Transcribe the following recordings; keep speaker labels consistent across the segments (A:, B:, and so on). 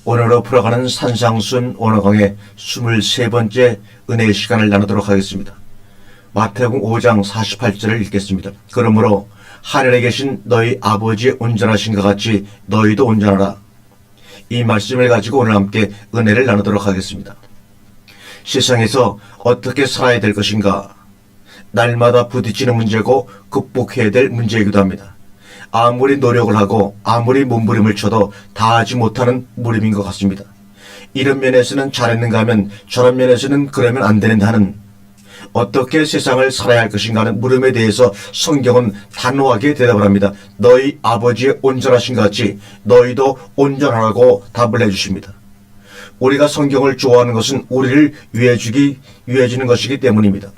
A: 오늘로 풀어가는 산상순 원어강의 23번째 은혜의 시간을 나누도록 하겠습니다. 마태복음 5장 48절을 읽겠습니다. 그러므로 하늘에 계신 너희 아버지의 온전하신 것 같이 너희도 온전하라. 이 말씀을 가지고 오늘 함께 은혜를 나누도록 하겠습니다. 세상에서 어떻게 살아야 될 것인가? 날마다 부딪히는 문제고 극복해야 될 문제이기도 합니다. 아무리 노력을 하고 아무리 몸부림을 쳐도 다 하지 못하는 무림인 것 같습니다. 이런 면에서는 잘했는가 하면 저런 면에서는 그러면 안 되는데 하는 어떻게 세상을 살아야 할 것인가 하는 물음에 대해서 성경은 단호하게 대답을 합니다. 너희 아버지의 온전하신 것 같이 너희도 온전하라고 답을 해주십니다. 우리가 성경을 좋아하는 것은 우리를 위해 주는 것이기 때문입니다.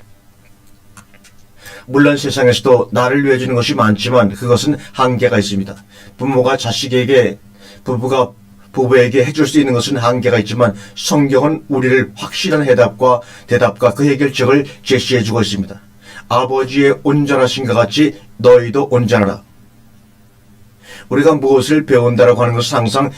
A: 물론 세상에서도 나를 위해 주는 것이 많지만 그것은 한계가 있습니다. 부모가 자식에게, 부부가 부부에게 해줄 수 있는 것은 한계가 있지만 성경은 우리를 확실한 대답과 그 해결책을 제시해 주고 있습니다. 아버지의 온전하신 것 같이 너희도 온전하라. 우리가 무엇을 배운다라고 하는 것은 항상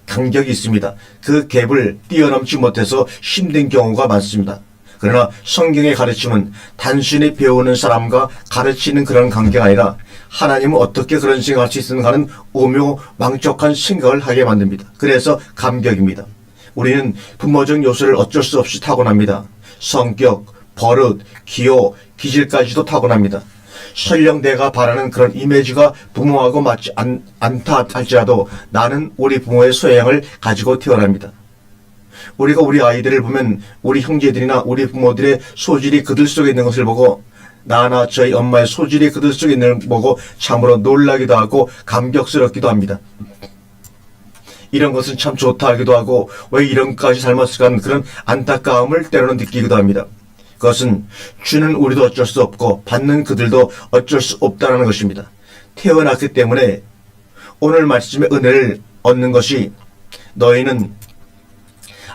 A: 간격이 있습니다. 그 갭을 뛰어넘지 못해서 힘든 경우가 많습니다. 그러나 성경의 가르침은 단순히 배우는 사람과 가르치는 그런 관계가 아니라 하나님은 어떻게 그런 생각할 수 있는가 하는 오묘망측한 생각을 하게 만듭니다. 그래서 감격입니다. 우리는 부모적 요소를 어쩔 수 없이 타고납니다. 성격, 버릇, 기호, 기질까지도 타고납니다. 설령 내가 바라는 그런 이미지가 부모하고 맞지 않다 할지라도 나는 우리 부모의 소양을 가지고 태어납니다. 우리가 우리 아이들을 보면 우리 형제들이나 우리 부모들의 소질이 그들 속에 있는 것을 보고 나나 저희 엄마의 소질이 그들 속에 있는 것을 보고 참으로 놀라기도 하고 감격스럽기도 합니다. 이런 것은 참 좋다 하기도 하고 왜 이런까지 삶았을까 하는 그런 안타까움을 때로는 느끼기도 합니다. 그것은 주는 우리도 어쩔 수 없고 받는 그들도 어쩔 수 없다는 것입니다. 태어났기 때문에 오늘 말씀의 은혜를 얻는 것이 너희는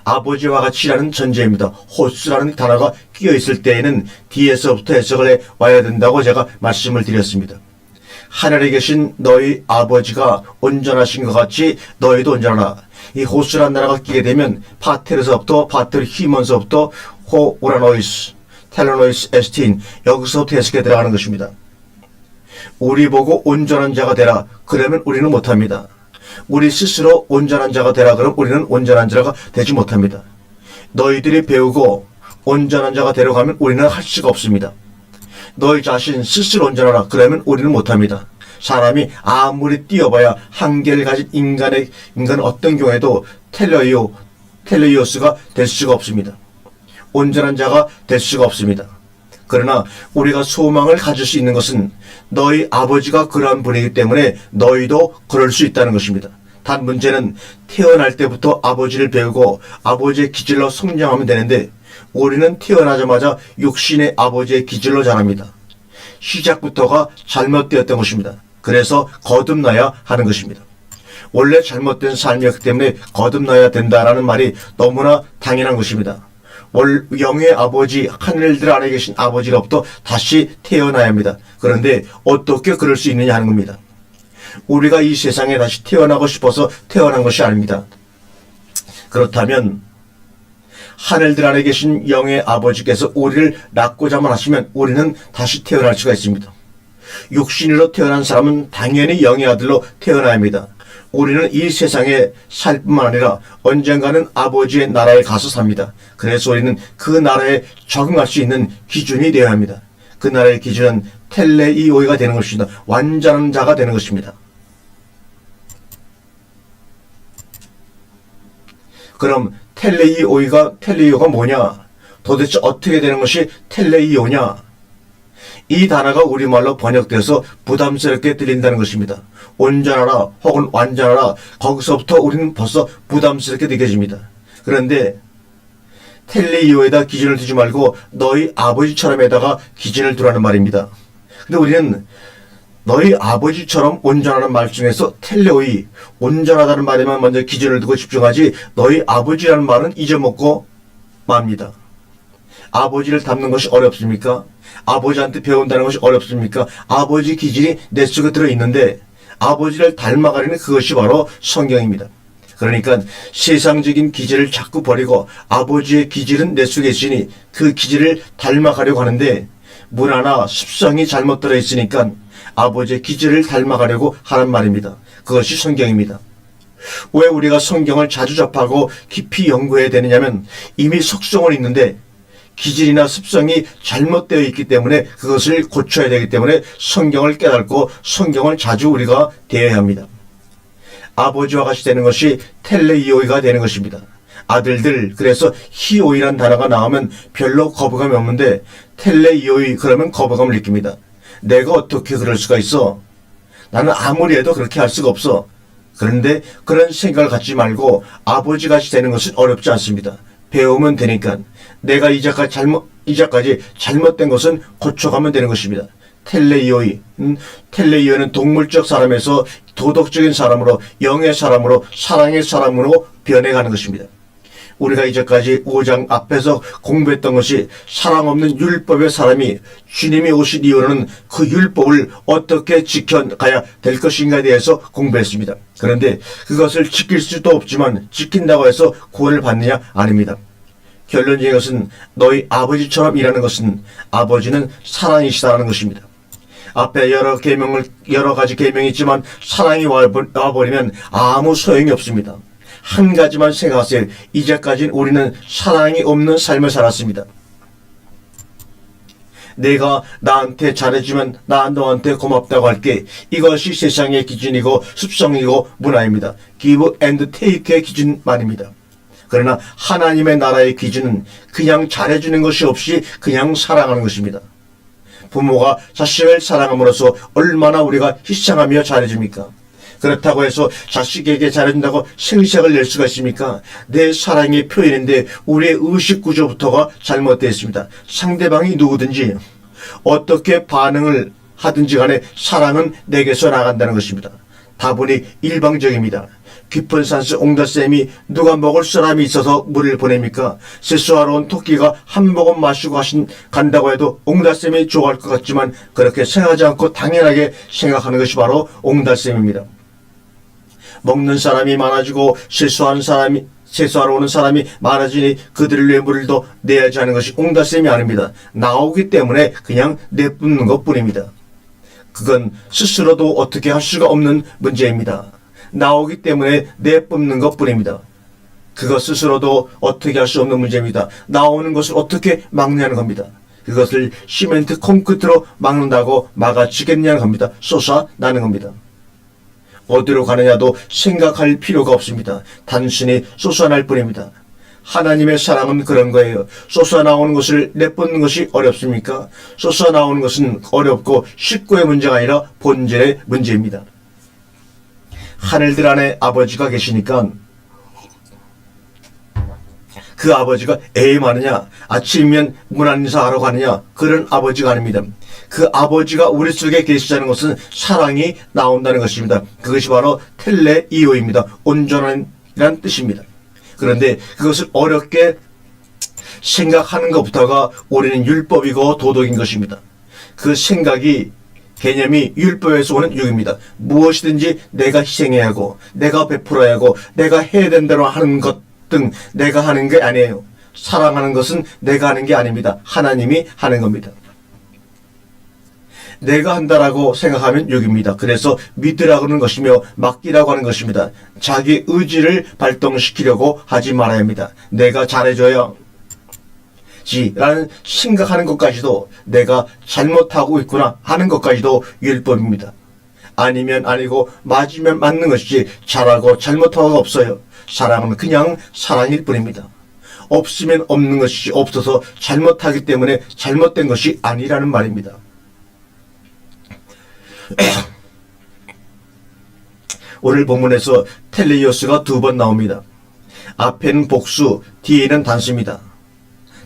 A: 아버지와 같이라는 전제입니다. 호수라는 단어가 끼어 있을 때에는 뒤에서부터 해석을 해 와야 된다고 제가 말씀을 드렸습니다. 하늘에 계신 너희 아버지가 온전하신 것 같이 너희도 온전하라. 이 호수라는 단어가 끼게 되면 파테르 히먼서부터 호 우라노이스, 텔로노이스 에스틴 여기서부터 해석에 들어가는 것입니다. 우리 보고 온전한 자가 되라. 그러면 우리는 못합니다. 우리 스스로 온전한 자가 되라 그러면 우리는 온전한 자가 되지 못합니다. 너희들이 배우고 온전한 자가 되려고 하면 우리는 할 수가 없습니다. 너희 자신 스스로 온전하라 그러면 우리는 못합니다. 사람이 아무리 뛰어봐야 한계를 가진 인간은 어떤 경우에도 텔레이오스가 될 수가 없습니다. 온전한 자가 될 수가 없습니다. 그러나 우리가 소망을 가질 수 있는 것은 너희 아버지가 그러한 분이기 때문에 너희도 그럴 수 있다는 것입니다. 단 문제는 태어날 때부터 아버지를 배우고 아버지의 기질로 성장하면 되는데 우리는 태어나자마자 육신의 아버지의 기질로 자랍니다. 시작부터가 잘못되었던 것입니다. 그래서 거듭나야 하는 것입니다. 원래 잘못된 삶이었기 때문에 거듭나야 된다라는 말이 너무나 당연한 것입니다. 영의 아버지, 하늘들 안에 계신 아버지로부터 다시 태어나야 합니다. 그런데 어떻게 그럴 수 있느냐 하는 겁니다. 우리가 이 세상에 다시 태어나고 싶어서 태어난 것이 아닙니다. 그렇다면 하늘들 안에 계신 영의 아버지께서 우리를 낳고자만 하시면 우리는 다시 태어날 수가 있습니다. 육신으로 태어난 사람은 당연히 영의 아들로 태어나야 합니다. 우리는 이 세상에 살 뿐만 아니라 언젠가는 아버지의 나라에 가서 삽니다. 그래서 우리는 그 나라에 적응할 수 있는 기준이 되어야 합니다. 그 나라의 기준은 텔레이오이가 되는 것입니다. 완전한 자가 되는 것입니다. 그럼 텔레이오가 뭐냐? 도대체 어떻게 되는 것이 텔레이오냐? 이 단어가 우리말로 번역돼서 부담스럽게 들린다는 것입니다. 온전하라 혹은 완전하라 거기서부터 우리는 벌써 부담스럽게 느껴집니다. 그런데 텔레이오에다 기준을 두지 말고 너희 아버지처럼에다가 기준을 두라는 말입니다. 근데 우리는 너희 아버지처럼 온전하는 말 중에서 텔레오이 온전하다는 말에만 먼저 기준을 두고 집중하지 너희 아버지라는 말은 잊어먹고 맙니다. 아버지를 닮는 것이 어렵습니까? 아버지한테 배운다는 것이 어렵습니까? 아버지 기질이 내 속에 들어있는데 아버지를 닮아가려는 그것이 바로 성경입니다. 그러니까 세상적인 기질을 자꾸 버리고 아버지의 기질은 내 속에 있으니 그 기질을 닮아가려고 하는데 문화나 습성이 잘못 들어있으니까 아버지의 기질을 닮아가려고 하는 말입니다. 그것이 성경입니다. 왜 우리가 성경을 자주 접하고 깊이 연구해야 되느냐면 이미 속성은 있는데 기질이나 습성이 잘못되어 있기 때문에 그것을 고쳐야 되기 때문에 성경을 깨닫고 성경을 자주 우리가 대해야 합니다. 아버지와 같이 되는 것이 텔레이오이가 되는 것입니다. 아들들, 그래서 히오이란 단어가 나오면 별로 거부감이 없는데 텔레이오이 그러면 거부감을 느낍니다. 내가 어떻게 그럴 수가 있어? 나는 아무리 해도 그렇게 할 수가 없어. 그런데 그런 생각을 갖지 말고 아버지같이 되는 것은 어렵지 않습니다. 배우면 되니까. 내가 이제까지 잘못된 것은 고쳐가면 되는 것입니다. 텔레이오이는 동물적 사람에서 도덕적인 사람으로, 영의 사람으로, 사랑의 사람으로 변해가는 것입니다. 우리가 이제까지 5장 앞에서 공부했던 것이 사랑 없는 율법의 사람이 주님이 오신 이후로는 그 율법을 어떻게 지켜가야 될 것인가에 대해서 공부했습니다. 그런데 그것을 지킬 수도 없지만 지킨다고 해서 구원을 받느냐? 아닙니다. 결론적인 것은 너희 아버지처럼 일하는 것은 아버지는 사랑이시다는 것입니다. 앞에 여러 가지 계명이 있지만 사랑이 와버리면 아무 소용이 없습니다. 한 가지만 생각하세요. 이제까지는 우리는 사랑이 없는 삶을 살았습니다. 내가 나한테 잘해주면 나 너한테 고맙다고 할게. 이것이 세상의 기준이고 습성이고 문화입니다. Give and take의 기준만입니다. 그러나 하나님의 나라의 기준은 그냥 잘해주는 것이 없이 그냥 사랑하는 것입니다. 부모가 자식을 사랑함으로써 얼마나 우리가 희생하며 잘해줍니까? 그렇다고 해서 자식에게 잘해준다고 생색을 낼 수가 있습니까? 내 사랑의 표현인데 우리의 의식구조부터가 잘못되어 있습니다. 상대방이 누구든지 어떻게 반응을 하든지 간에 사랑은 내게서 나간다는 것입니다. 다분히 일방적입니다. 깊은 산수 옹달샘이 누가 먹을 사람이 있어서 물을 보냅니까? 세수하러 온 토끼가 한 모금 마시고 간다고 해도 옹달샘이 좋아할 것 같지만 그렇게 생각하지 않고 당연하게 생각하는 것이 바로 옹달샘입니다. 먹는 사람이 많아지고 세수하러 오는 사람이 많아지니 그들을 위해 물을 더 내야지 하는 것이 옹달샘이 아닙니다. 나오기 때문에 그냥 내뿜는 것뿐입니다. 그건 스스로도 어떻게 할 수가 없는 문제입니다. 나오기 때문에 내뿜는 것뿐입니다. 그것 스스로도 어떻게 할 수 없는 문제입니다. 나오는 것을 어떻게 막느냐는 겁니다. 그것을 시멘트 콘크리트로 막는다고 막아지겠냐는 겁니다. 쏟아나는 겁니다. 어디로 가느냐도 생각할 필요가 없습니다. 단순히 쏟아날 뿐입니다. 하나님의 사랑은 그런 거예요. 쏟아나오는 것을 내뿜는 것이 어렵습니까? 쏟아나오는 것은 어렵고 식구의 문제가 아니라 본질의 문제입니다. 하늘들 안에 아버지가 계시니까 그 아버지가 애에 많으냐, 아침이면 문안 인사하러 가느냐, 그런 아버지가 아닙니다. 그 아버지가 우리 속에 계시다는 것은 사랑이 나온다는 것입니다. 그것이 바로 텔레이오입니다. 온전한이란 뜻입니다. 그런데 그것을 어렵게 생각하는 것부터가 우리는 율법이고 도덕인 것입니다. 그 생각이 개념이 율법에서 오는 유익입니다. 무엇이든지 내가 희생해야 하고 내가 베풀어야 하고 내가 해야 된다고 하는 것 등 내가 하는 게 아니에요. 사랑하는 것은 내가 하는 게 아닙니다. 하나님이 하는 겁니다. 내가 한다라고 생각하면 유익입니다. 그래서 믿으라고 하는 것이며 맡기라고 하는 것입니다. 자기 의지를 발동시키려고 하지 말아야 합니다. 내가 잘해줘야 라는 생각하는 것까지도 내가 잘못하고 있구나 하는 것까지도 율법입니다. 아니면 아니고 맞으면 맞는 것이지 잘하고 잘못하고가 없어요. 사랑은 그냥 사랑일 뿐입니다. 없으면 없는 것이 없어서 잘못하기 때문에 잘못된 것이 아니라는 말입니다. 오늘 본문에서 텔레이오스가 2번 나옵니다. 앞에는 복수, 뒤에는 단수입니다.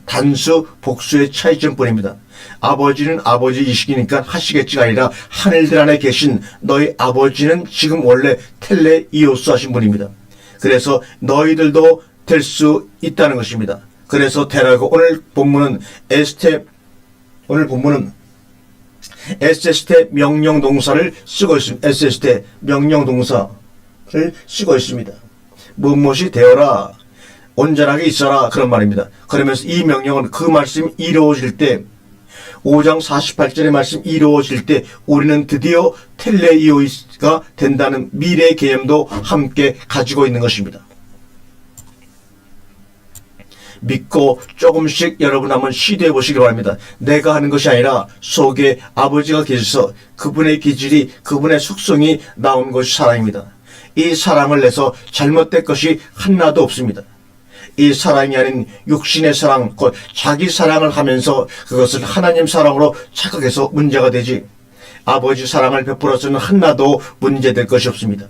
A: 단수, 복수의 차이점뿐입니다. 아버지는 아버지이시니까 하시겠지가 아니라 하늘들 안에 계신 너희 아버지는 지금 원래 텔레이오스 하신 분입니다. 그래서 너희들도 될 수 있다는 것입니다. 그래서 되라고 오늘 본문은 SST 명령동사를 쓰고 있습니다. SST 명령동사를 쓰고 있습니다. 무엇이 되어라. 온전하게 있어라. 그런 말입니다. 그러면서 이 명령은 그 말씀이 이루어질 때 5장 48절의 말씀 이루어질 때 우리는 드디어 텔레이오스가 된다는 미래의 개념도 함께 가지고 있는 것입니다. 믿고 조금씩 여러분 한번 시도해 보시기 바랍니다. 내가 하는 것이 아니라 속에 아버지가 계셔서 그분의 기질이, 그분의 속성이 나온 것이 사랑입니다. 이 사랑을 내서 잘못된 것이 하나도 없습니다. 이 사랑이 아닌 육신의 사랑, 곧 자기 사랑을 하면서 그것을 하나님 사랑으로 착각해서 문제가 되지, 아버지 사랑을 베풀어서는 하나도 문제될 것이 없습니다.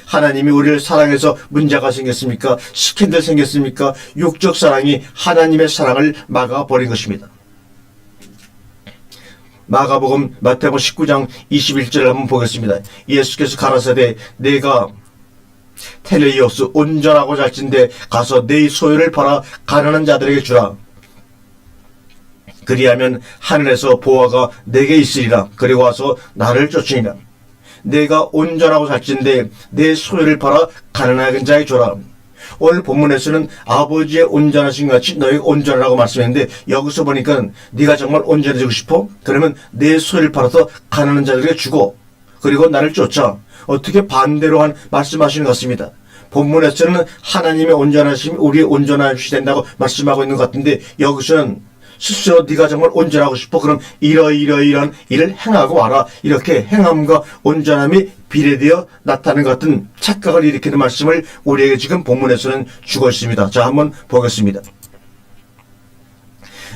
A: 하나님이 우리를 사랑해서 문제가 생겼습니까? 스캔들 생겼습니까? 육적 사랑이 하나님의 사랑을 막아버린 것입니다. 마가복음 마태복음 19장 21절을 한번 보겠습니다. 예수께서 가라사대 내가 텔레이오스 온전하고 잘진데 가서 네 소유를 팔아 가난한 자들에게 주라. 그리하면 하늘에서 보화가 내게 있으리라. 그리고 와서 나를 쫓으니라. 내가 온전하고 살찐데 내 소유를 팔아 가난한 자에게 줘라. 오늘 본문에서는 아버지의 온전하신 것 같이 너희가 온전하라고 말씀했는데, 여기서 보니까 네가 정말 온전해지고 싶어? 그러면 내 소유를 팔아서 가난한 자들에게 주고 그리고 나를 쫓아. 어떻게 반대로 말씀하시는 것 같습니다. 본문에서는 하나님의 온전하심이 우리의 온전하심이 된다고 말씀하고 있는 것 같은데, 여기서는 스스로 네가 정말 온전하고 싶어? 그럼 이러이러이러한 일을 행하고 와라. 이렇게 행함과 온전함이 비례되어 나타나는 것 같은 착각을 일으키는 말씀을 우리에게 지금 본문에서는 주고 있습니다. 자, 한번 보겠습니다.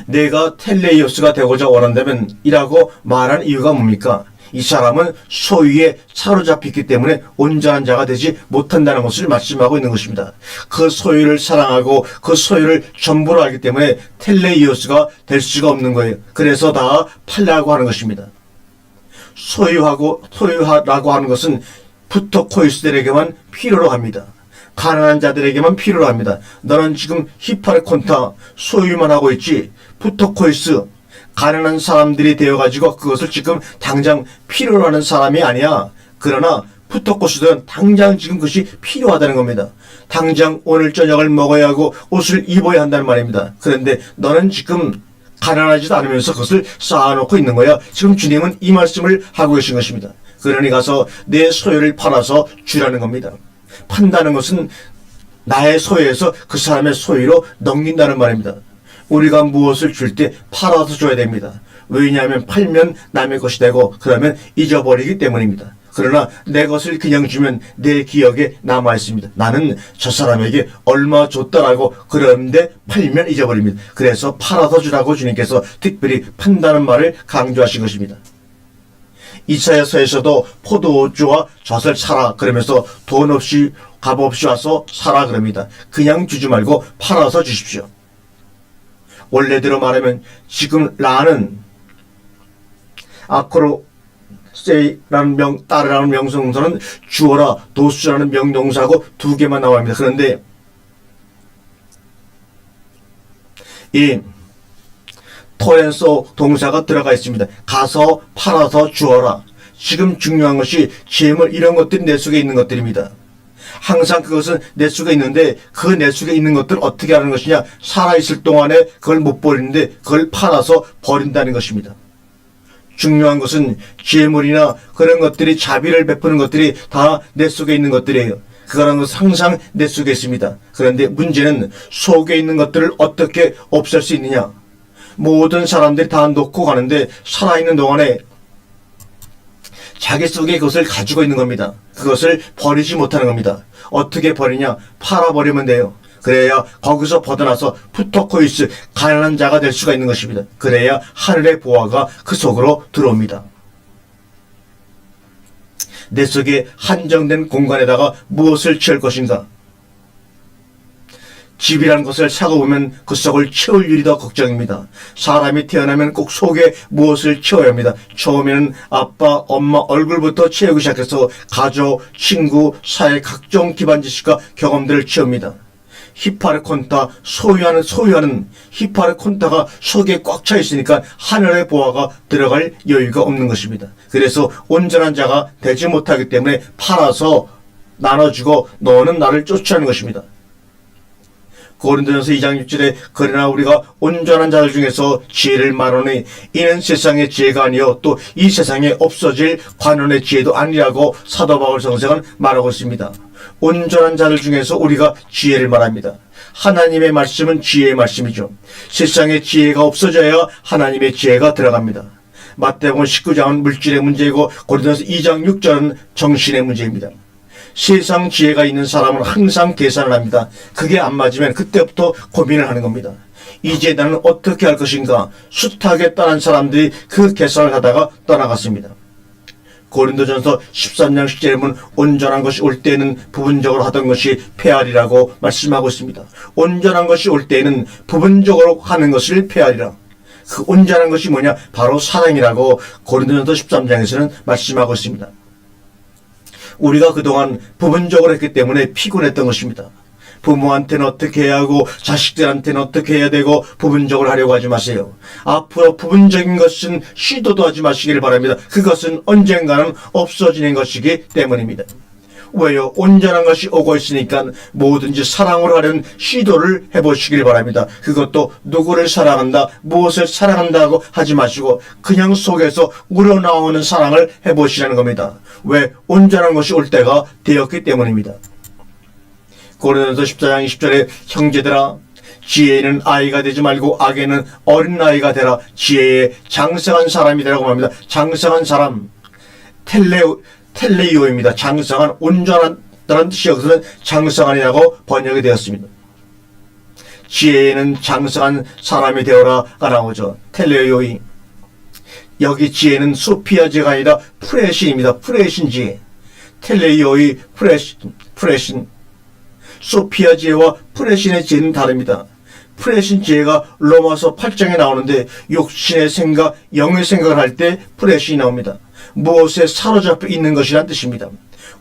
A: 내가 텔레이오스가 되고자 원한다면 이라고 말한 이유가 뭡니까? 이 사람은 소유에 사로잡혔기 때문에 온전한 자가 되지 못한다는 것을 말씀하고 있는 것입니다. 그 소유를 사랑하고 그 소유를 전부로 알기 때문에 텔레이오스가 될 수가 없는 거예요. 그래서 다 팔라고 하는 것입니다. 소유하라고 하는 것은 푸토코이스들에게만 필요로 합니다. 가난한 자들에게만 필요로 합니다. 너는 지금 히파르콘타 소유만 하고 있지, 푸토코이스 가난한 사람들이 되어가지고 그것을 지금 당장 필요로 하는 사람이 아니야. 그러나 푸토코스들은 당장 지금 그것이 필요하다는 겁니다. 당장 오늘 저녁을 먹어야 하고 옷을 입어야 한다는 말입니다. 그런데 너는 지금 가난하지도 않으면서 그것을 쌓아놓고 있는 거야. 지금 주님은 이 말씀을 하고 계신 것입니다. 그러니 가서 내 소유를 팔아서 주라는 겁니다. 판다는 것은 나의 소유에서 그 사람의 소유로 넘긴다는 말입니다. 우리가 무엇을 줄 때 팔아서 줘야 됩니다. 왜냐하면 팔면 남의 것이 되고 그러면 잊어버리기 때문입니다. 그러나 내 것을 그냥 주면 내 기억에 남아있습니다. 나는 저 사람에게 얼마 줬다라고, 그런데 팔면 잊어버립니다. 그래서 팔아서 주라고 주님께서 특별히 판다는 말을 강조하신 것입니다. 이사야서에서도 포도주와 젖을 사라 그러면서 돈 없이 값 없이 와서 사라 그럽니다. 그냥 주지 말고 팔아서 주십시오. 원래대로 말하면 지금 라는 아크로세이라는 따르라는 명성동사는 주어라, 도수라는 명동사하고 두 개만 나옵니다. 그런데 이 토렌소 동사가 들어가 있습니다. 가서 팔아서 주어라. 지금 중요한 것이 재물, 이런 것들이 내 속에 있는 것들입니다. 항상 그것은 내 속에 있는데 그 내 속에 있는 것들을 어떻게 하는 것이냐? 살아있을 동안에 그걸 못 버리는데 그걸 팔아서 버린다는 것입니다. 중요한 것은 재물이나 그런 것들이, 자비를 베푸는 것들이 다 내 속에 있는 것들이에요. 그거라는 것은 항상 내 속에 있습니다. 그런데 문제는 속에 있는 것들을 어떻게 없앨 수 있느냐? 모든 사람들이 다 놓고 가는데 살아있는 동안에 자기 속에 그것을 가지고 있는 겁니다. 그것을 버리지 못하는 겁니다. 어떻게 버리냐? 팔아버리면 돼요. 그래야 거기서 벗어나서 푸토코이스, 가난한 자가 될 수가 있는 것입니다. 그래야 하늘의 보화가 그 속으로 들어옵니다. 내 속에 한정된 공간에다가 무엇을 채울 것인가? 집이라는 것을 사고 보면 그 속을 채울 일이 더 걱정입니다. 사람이 태어나면 꼭 속에 무엇을 채워야 합니다. 처음에는 아빠, 엄마 얼굴부터 채우기 시작해서 가족, 친구, 사회 각종 기반 지식과 경험들을 채웁니다. 히파르콘타, 소유하는 히파르콘타가 속에 꽉 차 있으니까 하늘의 보화가 들어갈 여유가 없는 것입니다. 그래서 온전한 자가 되지 못하기 때문에 팔아서 나눠주고 너는 나를 쫓으라는 것입니다. 고린도전서 2장 6절에 그러나 우리가 온전한 자들 중에서 지혜를 말하니 이는 세상의 지혜가 아니요 또 이 세상에 없어질 관원의 지혜도 아니라고 사도 바울 성경은 말하고 있습니다. 온전한 자들 중에서 우리가 지혜를 말합니다. 하나님의 말씀은 지혜의 말씀이죠. 세상의 지혜가 없어져야 하나님의 지혜가 들어갑니다. 마태복음 19장은 물질의 문제이고 고린도전서 2장 6절은 정신의 문제입니다. 세상 지혜가 있는 사람은 항상 계산을 합니다. 그게 안 맞으면 그때부터 고민을 하는 겁니다. 이제 나는 어떻게 할 것인가? 숱하게 떠난 사람들이 그 계산을 하다가 떠나갔습니다. 고린도전서 13장 10절에 보면 온전한 것이 올 때에는 부분적으로 하던 것이 폐하리라고 말씀하고 있습니다. 온전한 것이 올 때에는 부분적으로 하는 것을 폐하리라. 그 온전한 것이 뭐냐? 바로 사랑이라고 고린도전서 13장에서는 말씀하고 있습니다. 우리가 그동안 부분적으로 했기 때문에 피곤했던 것입니다. 부모한테는 어떻게 해야 하고 자식들한테는 어떻게 해야 되고 부분적으로 하려고 하지 마세요. 앞으로 부분적인 것은 시도도 하지 마시길 바랍니다. 그것은 언젠가는 없어지는 것이기 때문입니다. 왜요? 온전한 것이 오고 있으니까 뭐든지 사랑으로 하려는 시도를 해보시길 바랍니다. 그것도 누구를 사랑한다, 무엇을 사랑한다고 하지 마시고 그냥 속에서 우러나오는 사랑을 해보시라는 겁니다. 왜? 온전한 것이 올 때가 되었기 때문입니다. 고린도전서 14장 20절에 형제들아 지혜는 아이가 되지 말고 악에는 어린아이가 되라. 지혜에 장성한 사람이 되라고 합니다. 장성한 사람 텔레이오입니다. 장성한, 온전한다는 뜻이 여기서는 장성한이라고 번역이 되었습니다. 지혜에는 장성한 사람이 되어라가 나오죠. 텔레이오이. 여기 지혜는 소피아 지혜가 아니라 프레신입니다. 프레신 지혜. 텔레이오이 프레신. 소피아 지혜와 프레신의 지혜는 다릅니다. 프레신 지혜가 로마서 8장에 나오는데 육신의 생각, 영의 생각을 할 때 프레신이 나옵니다. 무엇에 사로잡혀 있는 것이란 뜻입니다.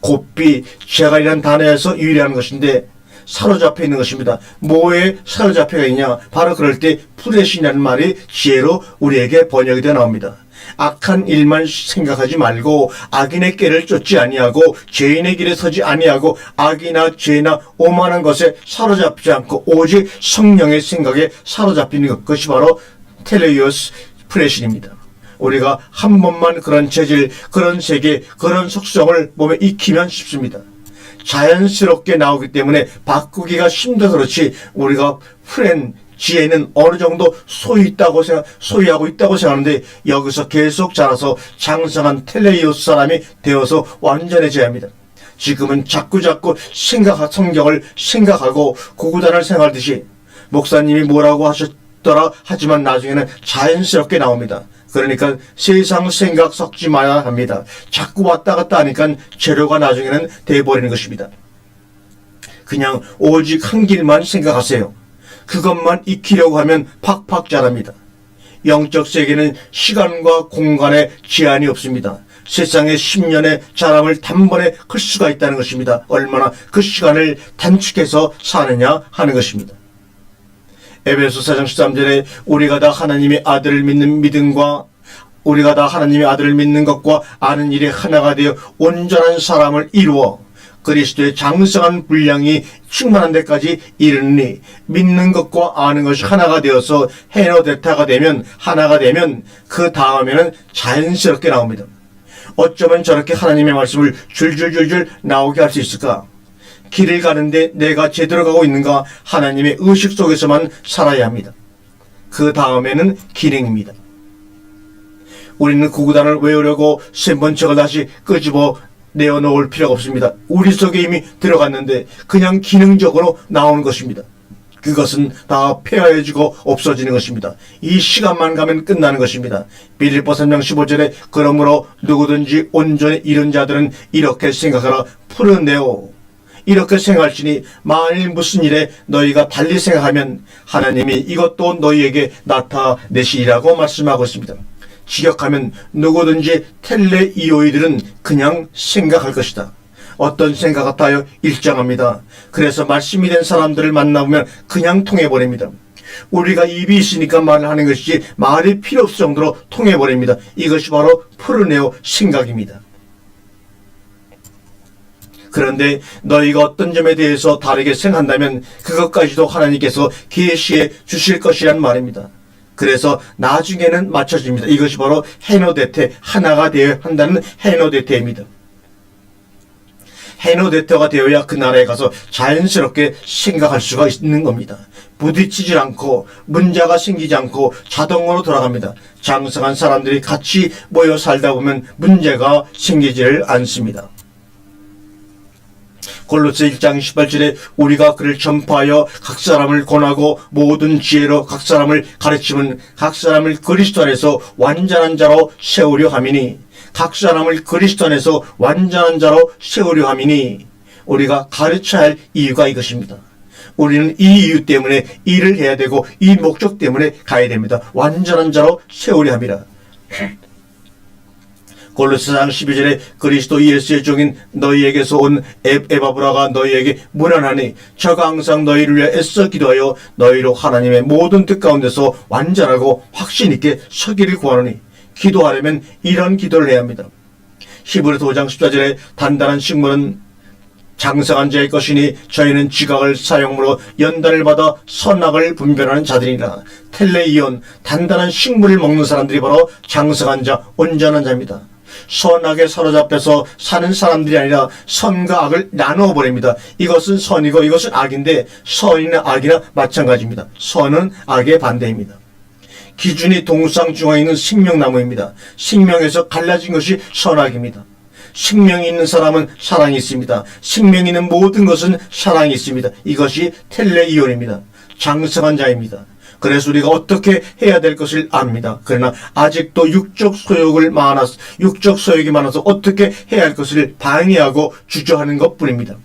A: 곱비, 제갈이라는 단어에서 유래하는 것인데 사로잡혀 있는 것입니다. 뭐에 사로잡혀 있냐? 바로 그럴 때 프레신이라는 말이 지혜로 우리에게 번역이 되어 나옵니다. 악한 일만 생각하지 말고 악인의 꾀를 쫓지 아니하고 죄인의 길에 서지 아니하고 악이나 죄나 오만한 것에 사로잡지 않고 오직 성령의 생각에 사로잡히는 것이 바로 텔레이오스 프레신입니다. 우리가 한 번만 그런 체질, 그런 세계, 그런 속성을 몸에 익히면 쉽습니다. 자연스럽게 나오기 때문에 바꾸기가 힘들어서 그렇지 우리가 지혜는 어느 정도 소유하고 있다고 생각하는데 여기서 계속 자라서 장성한 텔레이오스 사람이 되어서 완전해져야 합니다. 지금은 자꾸 성경을 생각하고 구구단을 생각하듯이 목사님이 뭐라고 하셨더라 하지만 나중에는 자연스럽게 나옵니다. 그러니까 세상 생각 섞지 마야 합니다. 자꾸 왔다 갔다 하니까 재료가 나중에는 돼버리는 것입니다. 그냥 오직 한 길만 생각하세요. 그것만 익히려고 하면 팍팍 자랍니다. 영적 세계는 시간과 공간에 제한이 없습니다. 세상의 10년의 자람을 단번에 클 수가 있다는 것입니다. 얼마나 그 시간을 단축해서 사느냐 하는 것입니다. 에베소 4장 13절에 우리가 다 하나님의 아들을 믿는 믿음과 우리가 다 하나님의 아들을 믿는 것과 아는 일에 하나가 되어 온전한 사람을 이루어 그리스도의 장성한 분량이 충만한 데까지 이르니 믿는 것과 아는 것이 하나가 되어서 헤노데타가 되면 하나가 되면 그 다음에는 자연스럽게 나옵니다. 어쩌면 저렇게 하나님의 말씀을 줄줄줄줄 나오게 할 수 있을까? 길을 가는데 내가 제대로 가고 있는가? 하나님의 의식 속에서만 살아야 합니다. 그 다음에는 기능입니다. 우리는 구구단을 외우려고 3번책을 다시 끄집어 내어놓을 필요가 없습니다. 우리 속에 이미 들어갔는데 그냥 기능적으로 나오는 것입니다. 그것은 다 폐하해지고 없어지는 것입니다. 이 시간만 가면 끝나는 것입니다. 빌립보 3장 15절에 그러므로 누구든지 온전히 이른 자들은 이렇게 생각하라. 풀어내오. 이렇게 생각할지니 만일 무슨 일에 너희가 달리 생각하면 하나님이 이것도 너희에게 나타내시리라고 말씀하고 있습니다. 직역하면 누구든지 텔레이오이들은 그냥 생각할 것이다. 어떤 생각 같아요? 일정합니다. 그래서 말씀이 된 사람들을 만나보면 그냥 통해버립니다. 우리가 입이 있으니까 말을 하는 것이지 말이 필요 없을 정도로 통해버립니다. 이것이 바로 프르네오 생각입니다. 그런데 너희가 어떤 점에 대해서 다르게 생각한다면 그것까지도 하나님께서 계시해 주실 것이란 말입니다. 그래서 나중에는 맞춰집니다. 이것이 바로 헤노데테, 하나가 되어야 한다는 헤노데테입니다. 헤노데테가 되어야 그 나라에 가서 자연스럽게 생각할 수가 있는 겁니다. 부딪히질 않고 문제가 생기지 않고 자동으로 돌아갑니다. 장성한 사람들이 같이 모여 살다 보면 문제가 생기지를 않습니다. 골로새 1장 18절에 우리가 그를 전파하여 각 사람을 권하고 모든 지혜로 각 사람을 가르치면 각 사람을 그리스도 안에서 완전한 자로 세우려 함이니, 각 사람을 그리스도 안에서 완전한 자로 세우려 함이니, 우리가 가르쳐야 할 이유가 이것입니다. 우리는 이 이유 때문에 일을 해야 되고 이 목적 때문에 가야 됩니다. 완전한 자로 세우려 함이라. 골로새 4장 12절에 그리스도 예수의 종인 너희에게서 온 에바브라가 너희에게 문안하니 저가 항상 너희를 위해 애써 기도하여 너희로 하나님의 모든 뜻 가운데서 완전하고 확신 있게 서기를 구하노니, 기도하려면 이런 기도를 해야 합니다. 히브리서 5장 14절에 단단한 식물은 장성한 자의 것이니 저희는 지각을 사용으로 연단을 받아 선악을 분별하는 자들이라. 텔레이온, 단단한 식물을 먹는 사람들이 바로 장성한 자, 온전한 자입니다. 선악에 사로잡혀서 사는 사람들이 아니라 선과 악을 나누어 버립니다. 이것은 선이고 이것은 악인데 선이나 악이나 마찬가지입니다. 선은 악의 반대입니다. 기준이 동상 중앙에 있는 생명나무입니다. 생명에서 갈라진 것이 선악입니다. 생명이 있는 사람은 사랑이 있습니다. 생명이 있는 모든 것은 사랑이 있습니다. 이것이 텔레이온입니다. 장성한 자입니다. 그래서 우리가 어떻게 해야 될 것을 압니다. 그러나 아직도 육적 소욕이 많아서 어떻게 해야 할 것을 방해하고 주저하는 것뿐입니다.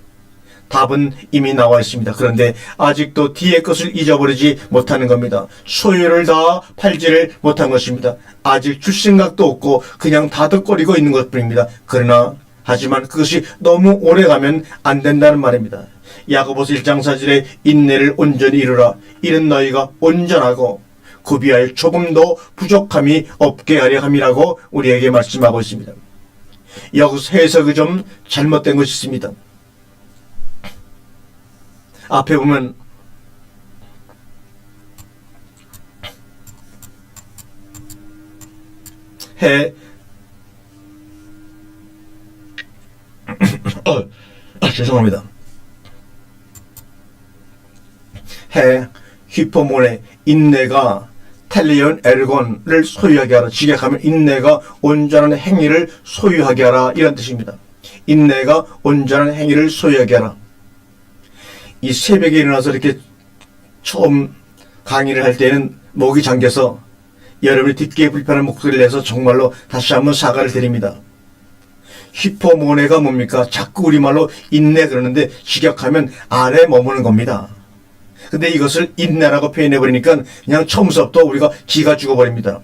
A: 답은 이미 나와 있습니다. 그런데 아직도 뒤의 것을 잊어버리지 못하는 겁니다. 소유를 다 팔지를 못한 것입니다. 아직 줄 생각도 없고 그냥 다득거리고 있는 것뿐입니다. 하지만 그것이 너무 오래가면 안 된다는 말입니다. 야고보서 1장 4절에 인내를 온전히 이루라. 이는 너희가 온전하고 구비할 조금도 부족함이 없게 하려 함이라고 우리에게 말씀하고 있습니다. 여기서 해석이 좀 잘못된 것이 있습니다. 앞에 보면 죄송합니다. 히포몬의 인내가 텔레이온 에르곤을 소유하게 하라. 직역하면 인내가 온전한 행위를 소유하게 하라, 이런 뜻입니다. 인내가 온전한 행위를 소유하게 하라. 이 새벽에 일어나서 이렇게 처음 강의를 할 때는 목이 잠겨서 여러분이 듣기에 불편한 목소리를 내서 정말로 다시 한번 사과를 드립니다. 히포모네가 뭡니까? 자꾸 우리말로 인내 그러는데 직역하면 아래 머무는 겁니다. 근데 이것을 인내라고 표현해버리니까 그냥 처음부터 우리가 기가 죽어버립니다.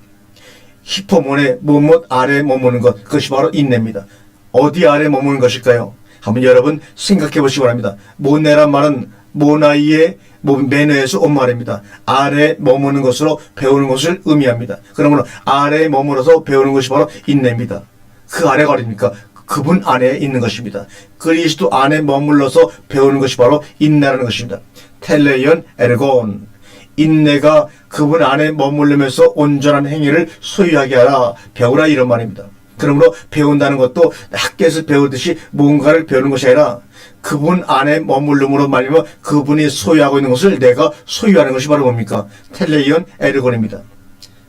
A: 히포모네, 뭐뭐 아래 머무는 것, 그것이 바로 인내입니다. 어디 아래 머무는 것일까요? 한번 여러분 생각해 보시기 바랍니다. 모네란 말은 모나이의 매너에서 온 말입니다. 아래 머무는 것으로 배우는 것을 의미합니다. 그러므로 아래에 머물어서 배우는 것이 바로 인내입니다. 그 아래가 어딥니까? 그분 안에 있는 것입니다. 그리스도 안에 머물러서 배우는 것이 바로 인내라는 것입니다. 텔레이온 에르곤, 인내가 그분 안에 머물르면서 온전한 행위를 소유하게 하라, 배우라, 이런 말입니다. 그러므로 배운다는 것도 학교에서 배우듯이 뭔가를 배우는 것이 아니라 그분 안에 머물름으로 말미암아 그분이 소유하고 있는 것을 내가 소유하는 것이 바로 뭡니까? 텔레이온 에르곤입니다.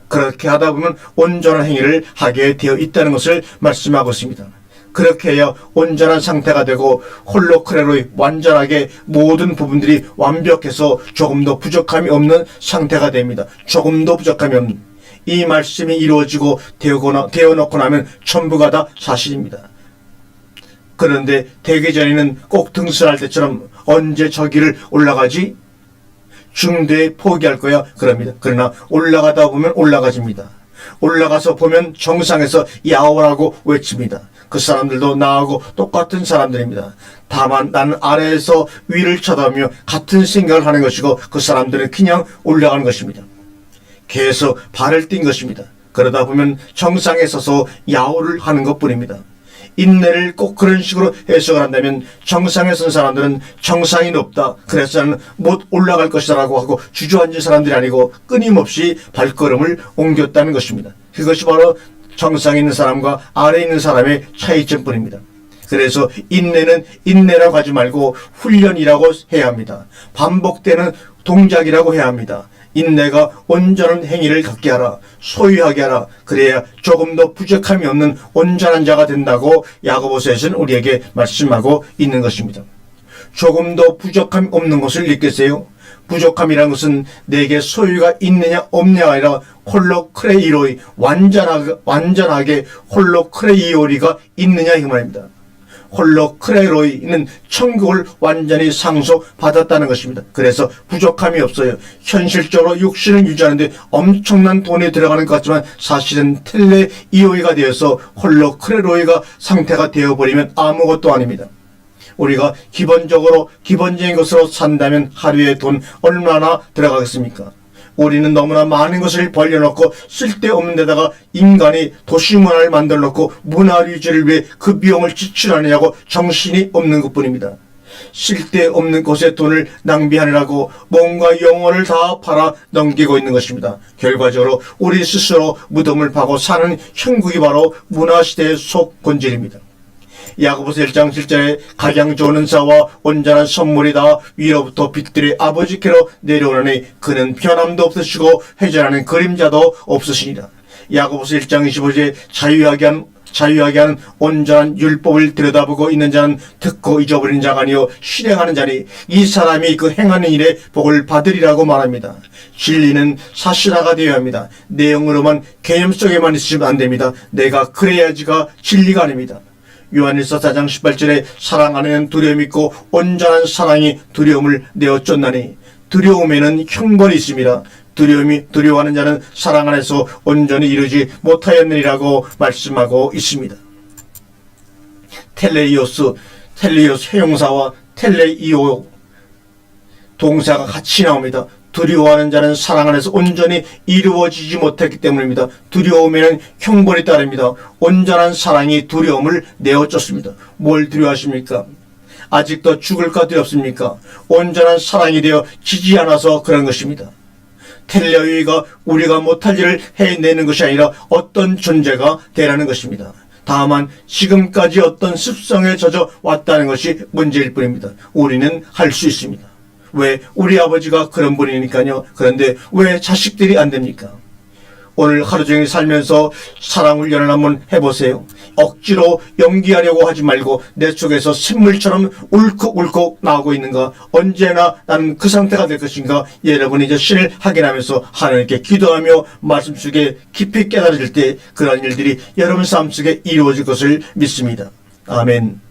A: 그렇게 하다 보면 온전한 행위를 하게 되어 있다는 것을 말씀하고 있습니다. 그렇게 해야 온전한 상태가 되고 홀로크레로의 완전하게 모든 부분들이 완벽해서 조금도 부족함이 없는 상태가 됩니다. 조금도 부족함이 없는, 이 말씀이 이루어지고 되어놓고 나면 전부가 다 사실입니다. 그런데 되기 전에는 꼭 등산할 때처럼 언제 저 길을 올라가지? 중대에 포기할 거야, 그럽니다. 그러나 올라가다 보면 올라가집니다. 올라가서 보면 정상에서 야호라고 외칩니다. 그 사람들도 나하고 똑같은 사람들입니다. 다만 나는 아래에서 위를 쳐다보며 같은 생각을 하는 것이고 그 사람들은 그냥 올라가는 것입니다. 계속 발을 띈 것입니다. 그러다 보면 정상에 서서 야호를 하는 것뿐입니다. 인내를 꼭 그런 식으로 해석을 한다면 정상에 선 사람들은 정상이 높다, 그래서 나는 못 올라갈 것이라고 하고 주저앉은 사람들이 아니고 끊임없이 발걸음을 옮겼다는 것입니다. 그것이 바로 정상에 있는 사람과 아래에 있는 사람의 차이점뿐입니다. 그래서 인내는 인내라고 하지 말고 훈련이라고 해야 합니다. 반복되는 동작이라고 해야 합니다. 인내가 온전한 행위를 갖게 하라, 소유하게 하라. 그래야 조금 더 부족함이 없는 온전한 자가 된다고 야고보서에서는 우리에게 말씀하고 있는 것입니다. 조금 더 부족함이 없는 것을 느끼세요? 부족함이라는 것은 내게 소유가 있느냐 없느냐가 아니라 홀로 크레이로이, 완전하게 홀로 크레이오리가 있느냐 이 말입니다. 홀로 크레로이는 천국을 완전히 상속받았다는 것입니다. 그래서 부족함이 없어요. 현실적으로 육신을 유지하는데 엄청난 돈이 들어가는 것 같지만 사실은 텔레이오이가 되어서 홀로 크레로이가 상태가 되어버리면 아무것도 아닙니다. 우리가 기본적인 것으로 산다면 하루에 돈 얼마나 들어가겠습니까? 우리는 너무나 많은 것을 벌려놓고 쓸데없는 데다가 인간이 도시문화를 만들어놓고 문화유지를 위해 그 비용을 지출하느냐고 정신이 없는 것뿐입니다. 쓸데없는 곳에 돈을 낭비하느라고 몸과 영혼을 다 팔아 넘기고 있는 것입니다. 결과적으로 우리 스스로 무덤을 파고 사는 형국이 바로 문화시대의 속본질입니다. 야고보서 1장 7절에 가장 좋은 은사와 온전한 선물이 다 위로부터 빛들의 아버지께로 내려오느니 그는 변함도 없으시고 회전하는 그림자도 없으시니라. 야고보서 1장 25절에 자유하게 하는 온전한 율법을 들여다보고 있는 자는 듣고 잊어버린 자가 아니요 실행하는 자니 이 사람이 그 행하는 일에 복을 받으리라고 말합니다. 진리는 사실화가 되어야 합니다. 내용으로만 개념 속에만 있으면 안 됩니다. 내가 그래야지가 진리가 아닙니다. 요한일서 4장 18절에 사랑 안에는 두려움이 있고 온전한 사랑이 두려움을 내어 쫓나니 두려움에는 형벌이 있습니다. 두려워하는 자는 사랑 안에서 온전히 이루지 못하였느니라고 말씀하고 있습니다. 텔레이오스 형용사와 텔레이오 동사가 같이 나옵니다. 두려워하는 자는 사랑 안에서 온전히 이루어지지 못했기 때문입니다. 두려움에는 형벌이 따릅니다. 온전한 사랑이 두려움을 내어쫓습니다. 뭘 두려워하십니까? 아직도 죽을까 두렵습니까? 온전한 사랑이 되어 지지 않아서 그런 것입니다. 텔레이오가 우리가 못할 일을 해내는 것이 아니라 어떤 존재가 되라는 것입니다. 다만 지금까지 어떤 습성에 젖어 왔다는 것이 문제일 뿐입니다. 우리는 할 수 있습니다. 왜? 우리 아버지가 그런 분이니까요. 그런데 왜 자식들이 안 됩니까? 오늘 하루 종일 살면서 사랑 훈련을 한번 해보세요. 억지로 연기하려고 하지 말고 내 속에서 샘물처럼 울컥울컥 나오고 있는가? 언제나 나는 그 상태가 될 것인가? 여러분이 이제 신을 확인하면서 하나님께 기도하며 말씀 속에 깊이 깨달아질 때 그런 일들이 여러분 삶 속에 이루어질 것을 믿습니다. 아멘.